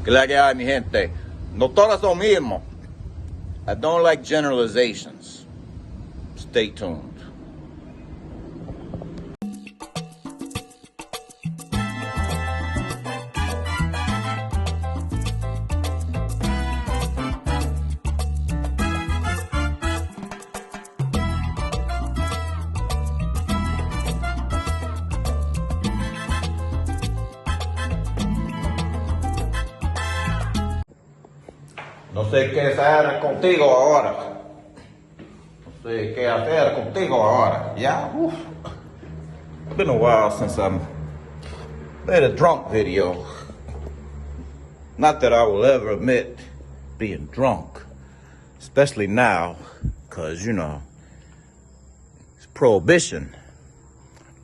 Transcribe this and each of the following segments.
Que la que hay, mi gente. No todas lo mismo. I don't like generalizations. Stay tuned. No sé qué hacer contigo ahora. No sé qué hacer contigo ahora. Yeah? Oof. It's been a while since I made a drunk video. Not that I will ever admit being drunk. Especially now, because, you know, it's prohibition.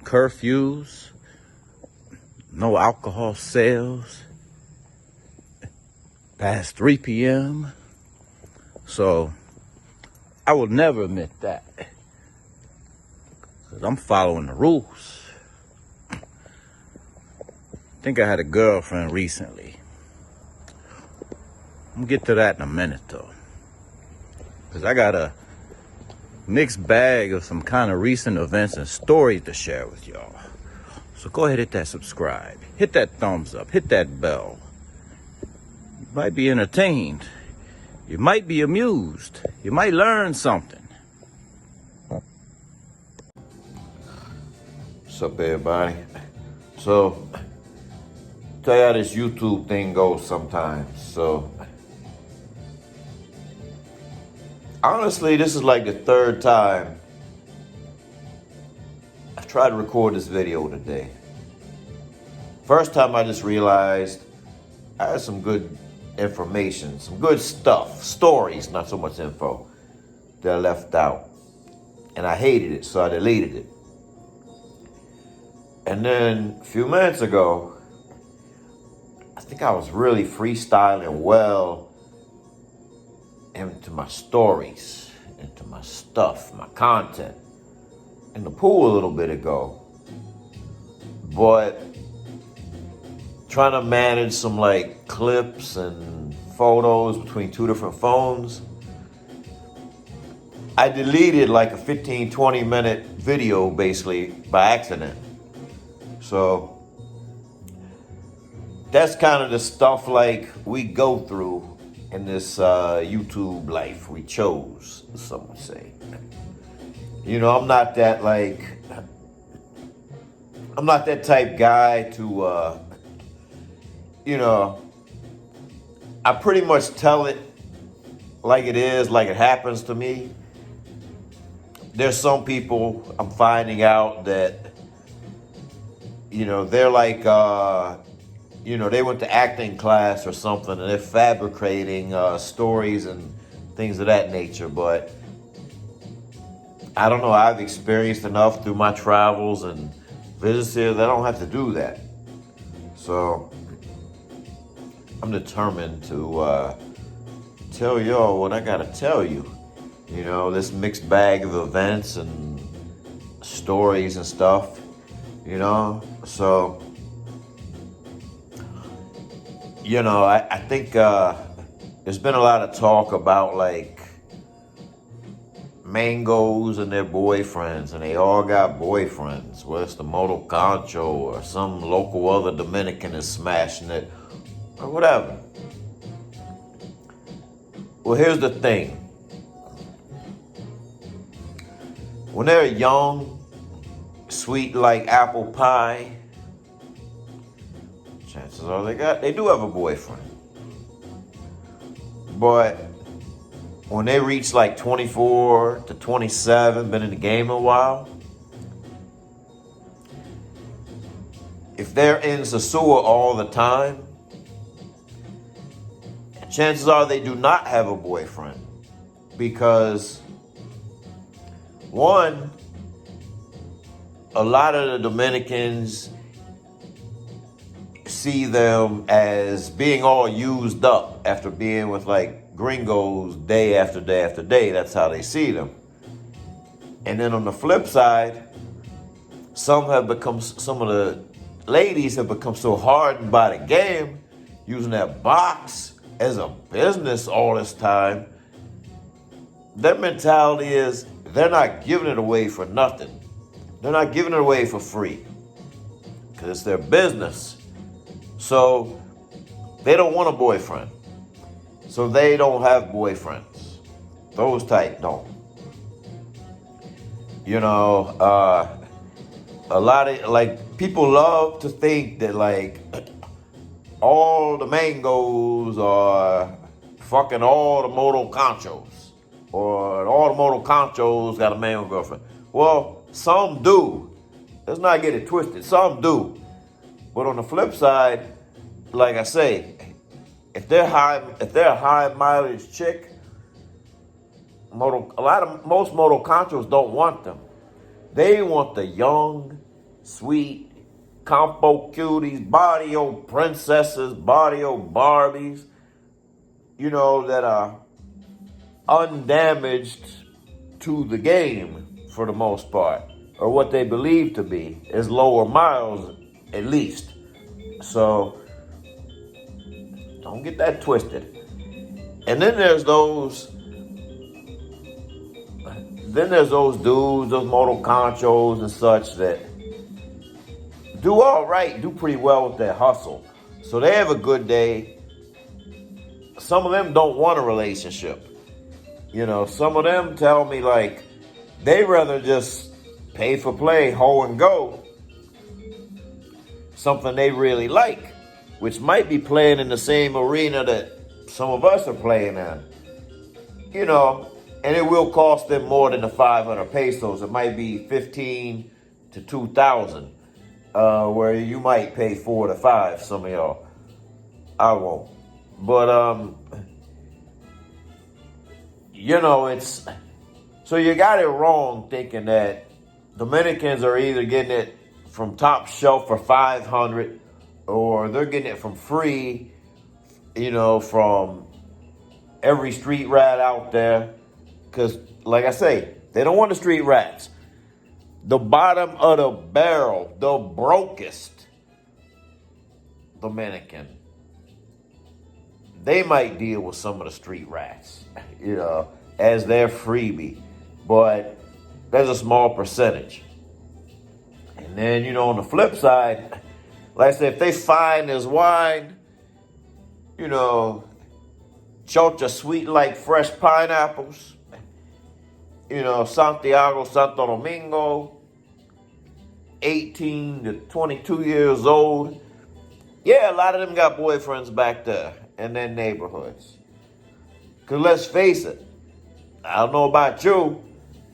Curfews. No alcohol sales. Past 3 p.m. So I will never admit that. Because I'm following the rules. I think I had a girlfriend recently. I'm gonna get to that in a minute though. Because I got a mixed bag of some kind of recent events and stories to share with y'all. So go ahead, hit that subscribe. Hit that thumbs up. Hit that bell. You might be entertained. You might be amused. You might learn something. What's up, everybody? So, tell you how this YouTube thing goes sometimes. So, honestly, this is like the third time I've tried to record this video today. First time I just realized I had some good information, some good stuff, stories, not so much info, that I left out. And I hated it, so I deleted it. And then a few minutes ago, I think I was really freestyling well into my stories, into my stuff, my content, in the pool a little bit ago. But trying to manage some like clips and photos between two different phones, I deleted like a 15-20 minute video basically by accident. So that's kind of the stuff like we go through in this YouTube life we chose, some would say. You know, I'm not that type guy to you know, I pretty much tell it like it is, like it happens to me. There's some people I'm finding out that, you know, they're like, you know, they went to acting class or something and they're fabricating stories and things of that nature. But I don't know, I've experienced enough through my travels and visits here that I don't have to do that. So I'm determined to tell y'all what I gotta tell you. You know, this mixed bag of events and stories and stuff, you know? So, you know, I think there's been a lot of talk about like mangoes and their boyfriends, and they all got boyfriends, whether it's the Moto Concho or some local other Dominican is smashing it, or whatever. Well, here's the thing. When they're young, sweet like apple pie, chances are they do have a boyfriend. But when they reach like 24 to 27, been in the game a while, if they're in Sosua all the time, chances are they do not have a boyfriend. Because one, a lot of the Dominicans see them as being all used up after being with like gringos day after day after day. That's how they see them. And then on the flip side, some of the ladies have become so hardened by the game, using that box as a business all this time, their mentality is they're not giving it away for nothing. They're not giving it away for free because it's their business. So they don't want a boyfriend. So they don't have boyfriends. Those type don't. You know, a lot of, like, people love to think that, like, all the mangoes are fucking all the moto conchos. Or all the moto conchos got a mango girlfriend. Well, some do. Let's not get it twisted. Some do. But on the flip side, like I say, if they're a high mileage chick, most moto conchos don't want them. They want the young, sweet, compo cuties, barrio princesses, barrio Barbies, you know, that are undamaged to the game for the most part, or what they believe to be, is lower miles at least. So don't get that twisted. And then there's those dudes, those moto conchos and such that do all right, do pretty well with their hustle. So they have a good day. Some of them don't want a relationship. You know, some of them tell me, like, they rather just pay for play, hoe and go. Something they really like, which might be playing in the same arena that some of us are playing in. You know, and it will cost them more than the 500 pesos. It might be 15 to 2,000, where you might pay 4 to 5, some of y'all. I won't. But, you know, it's, so you got it wrong thinking that Dominicans are either getting it from top shelf for 500 or they're getting it from free, you know, from every street rat out there. Because, like I say, they don't want the street rats. The bottom of the barrel, the brokest Dominican, they might deal with some of the street rats, you know, as their freebie. But there's a small percentage. And then, you know, on the flip side, like I said, if they find this wine, you know, chocha sweet like fresh pineapples, you know, Santiago, Santo Domingo, 18 to 22 years old. Yeah, a lot of them got boyfriends back there in their neighborhoods. Because let's face it, I don't know about you,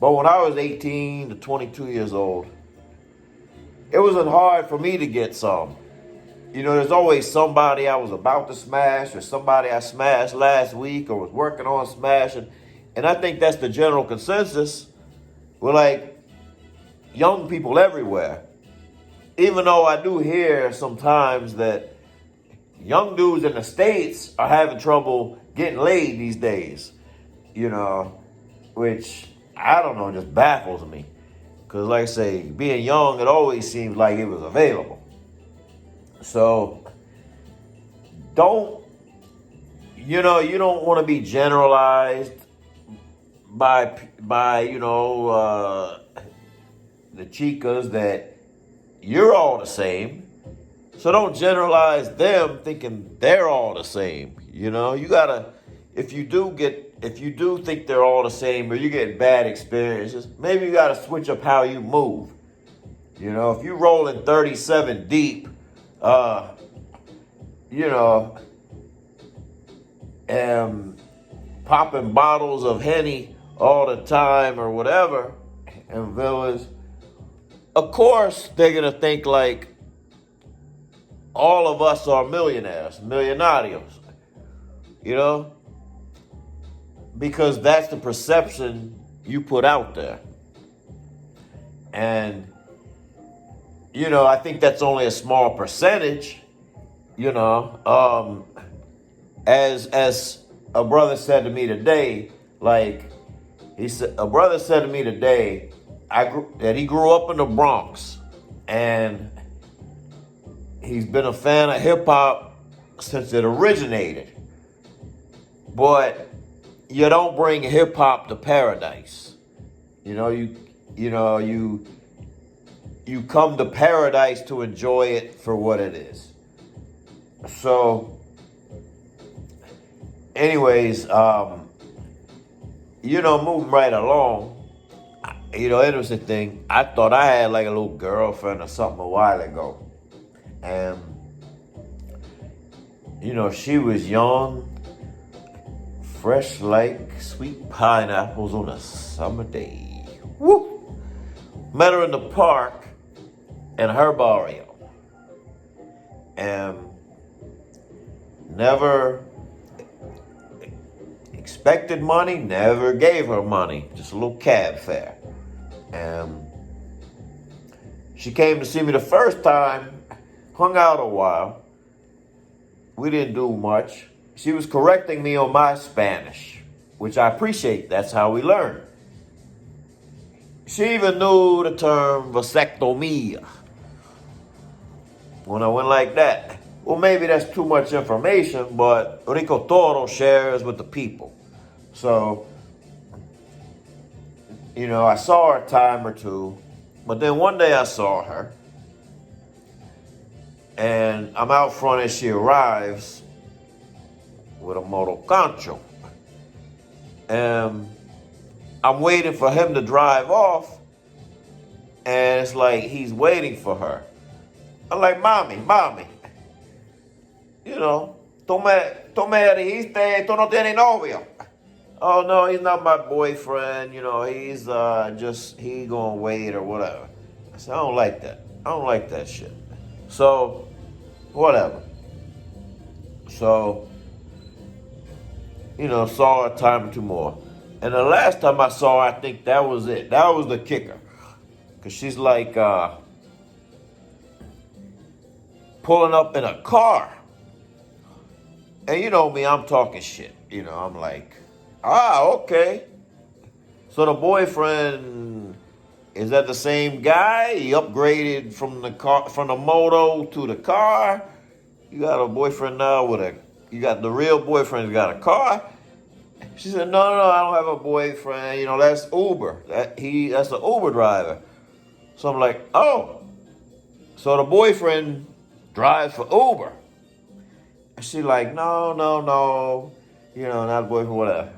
but when I was 18 to 22 years old, it wasn't hard for me to get some. You know, there's always somebody I was about to smash or somebody I smashed last week or was working on smashing. And I think that's the general consensus with, like, young people everywhere. Even though I do hear sometimes that young dudes in the States are having trouble getting laid these days, you know, which, I don't know, just baffles me. Because, like I say, being young, it always seemed like it was available. So, you don't want to be generalized by you know, the chicas that you're all the same. So don't generalize them thinking they're all the same. You know, you gotta, if you do think they're all the same or you get bad experiences, maybe you gotta switch up how you move. You know, if you rolling 37 deep, you know, and popping bottles of Henny all the time or whatever in villas, of course they're gonna think like all of us are millionaires, millionarios, you know, because that's the perception you put out there. And, you know, I think that's only a small percentage, you know, as a brother said to me today, like, a brother said to me today, that he grew up in the Bronx and he's been a fan of hip hop since it originated. But you don't bring hip hop to paradise. You know, you come to paradise to enjoy it for what it is. So, anyways, moving right along, interesting thing, I thought I had like a little girlfriend or something a while ago. And, she was young, fresh like sweet pineapples on a summer day. Woo! Met her in the park in her barrio. And never expected money, never gave her money, just a little cab fare. And she came to see me the first time, hung out a while. We didn't do much. She was correcting me on my Spanish, which I appreciate. That's how we learn. She even knew the term vasectomia. When I went like that, well, maybe that's too much information, but Rico.t.toro shares with the people. So, I saw her a time or two, but then one day I saw her, and I'm out front as she arrives with a moto concho. And I'm waiting for him to drive off, and it's like he's waiting for her. I'm like, mommy, tú me dijiste, tú no tienes novio. Oh, no, he's not my boyfriend. He's he gonna wait or whatever. I said, I don't like that. I don't like that shit. So, whatever. So, saw her a time or two more. And the last time I saw her, I think that was it. That was the kicker. Because she's like pulling up in a car. And you know me, I'm talking shit. I'm like, okay. So the boyfriend, is that the same guy? He upgraded from the moto to the car. You got a boyfriend now you got the real boyfriend's got a car. She said, no, I don't have a boyfriend. That's Uber. That's the Uber driver. So I'm like, oh. So the boyfriend drives for Uber. And she's like, no. Not a boyfriend, whatever.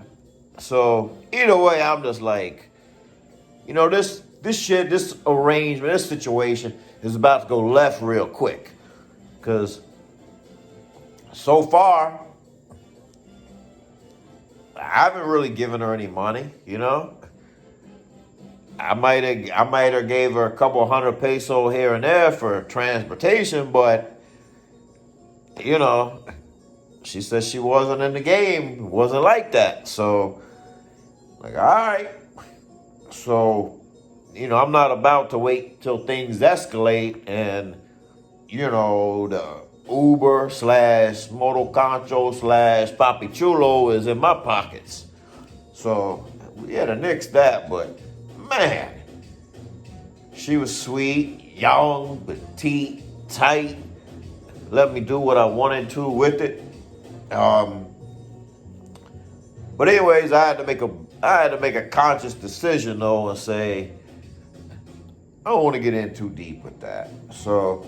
So either way, I'm just like, this shit, this arrangement, this situation is about to go left real quick. Because so far, I haven't really given her any money, I might have gave her a couple hundred pesos here and there for transportation, but she said she wasn't in the game. It wasn't like that. So, like, all right. So, I'm not about to wait till things escalate and, the Uber / Moto Concho / Papi Chulo is in my pockets. So, we had to nix that, but man, she was sweet, young, petite, tight, let me do what I wanted to with it. But anyways, I had to make a conscious decision though and say, I don't want to get in too deep with that. So,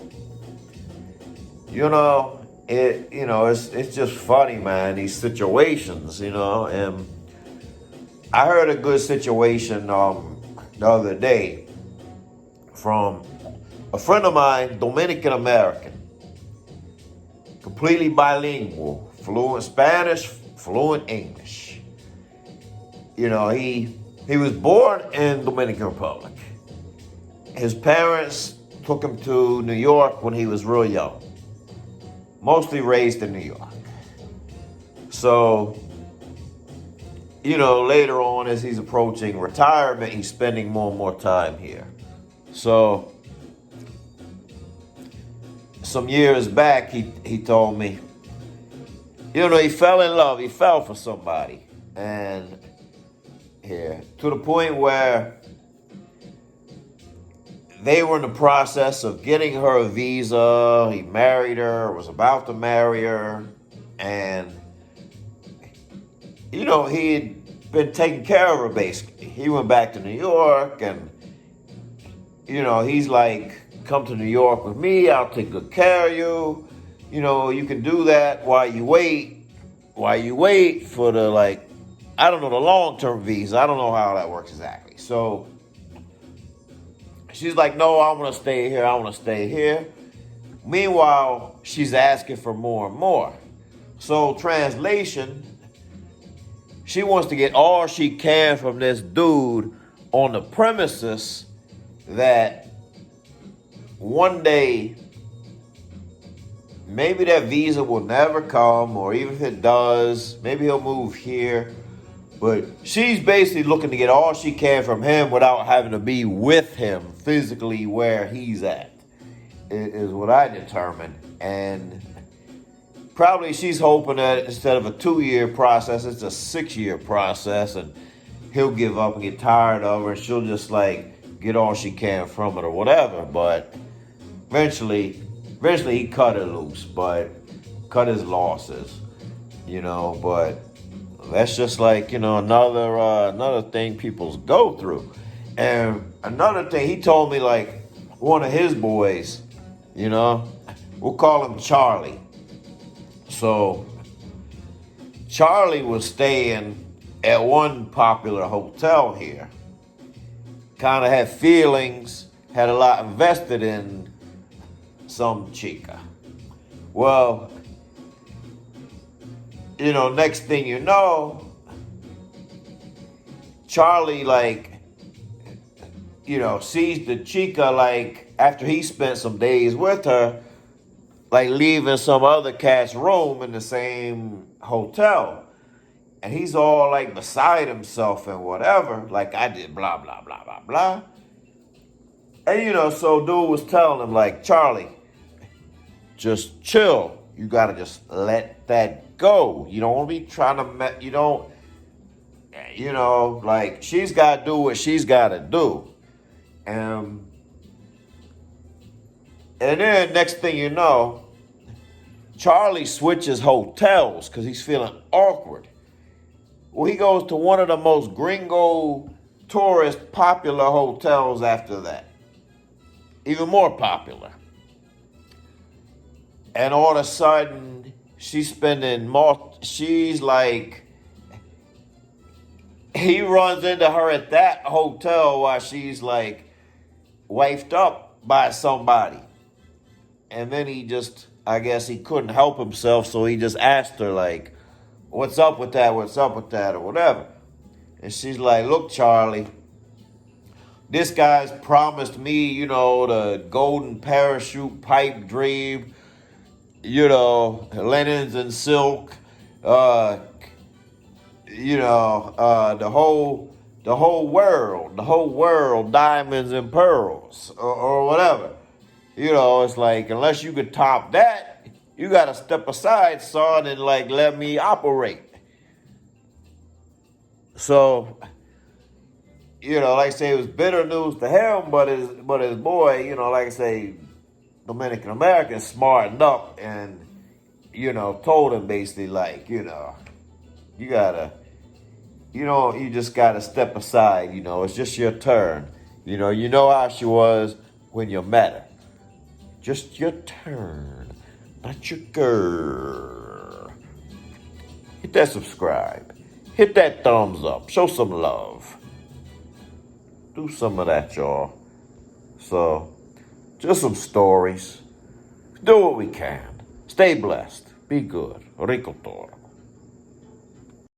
it's just funny, man, these situations, and I heard a good situation the other day from a friend of mine, Dominican American, completely bilingual, fluent Spanish, fluent English. He was born in Dominican Republic. His parents took him to New York when he was real young, mostly raised in New York. So, later on as he's approaching retirement, he's spending more and more time here. So, some years back, he told me, he fell in love. He fell for somebody. And here, to the point where they were in the process of getting her a visa. He married her, was about to marry her, and he had been taking care of her basically. He went back to New York, and he's like, come to New York with me, I'll take good care of you. You can do that while you wait for the, like, I don't know, the long-term visa. I don't know how that works exactly. So she's like, no, I want to stay here. Meanwhile, she's asking for more and more. So translation, she wants to get all she can from this dude on the premises that one day maybe that visa will never come, or even if it does, maybe he'll move here. But she's basically looking to get all she can from him without having to be with him physically where he's at, is what I determined. And probably she's hoping that instead of a 2-year process, it's a 6-year process, and he'll give up and get tired of her, and she'll just like get all she can from it or whatever. But eventually he cut her loose, but cut his losses, but that's just like, another thing people go through. And another thing, he told me, like, one of his boys, we'll call him Charlie. So Charlie was staying at one popular hotel here, kind of had feelings, had a lot invested in some chica. Well, next thing you know, Charlie, like, sees the chica, like, after he spent some days with her, like, leaving some other cat's room in the same hotel. And he's all, like, beside himself and whatever, like, I did blah, blah, blah, blah, blah. And, so dude was telling him, like, Charlie, just chill. You gotta just let that go. You don't want to be trying to, like, she's gotta do what she's gotta do. And then next thing you know, Charlie switches hotels because he's feeling awkward. Well, he goes to one of the most gringo tourist popular hotels after that. Even more popular. And all of a sudden, she's like, he runs into her at that hotel while she's like wifed up by somebody. And then I guess he couldn't help himself, so he just asked her, like, what's up with that, or whatever. And she's like, look, Charlie, this guy's promised me, the golden parachute pipe dream, linens and silk, the whole world, diamonds and pearls, or whatever. It's like, unless you could top that, you got to step aside, son, and, like, let me operate. So, like I say, it was bitter news to him, but his boy, like I say, Dominican American, smartened up and, told him basically, like, you just gotta step aside, it's just your turn. You know how she was when you met her. Just your turn, not your girl. Hit that subscribe. Hit that thumbs up. Show some love. Do some of that, y'all. So, just some stories. Do what we can. Stay blessed. Be good. Rico.t.toro.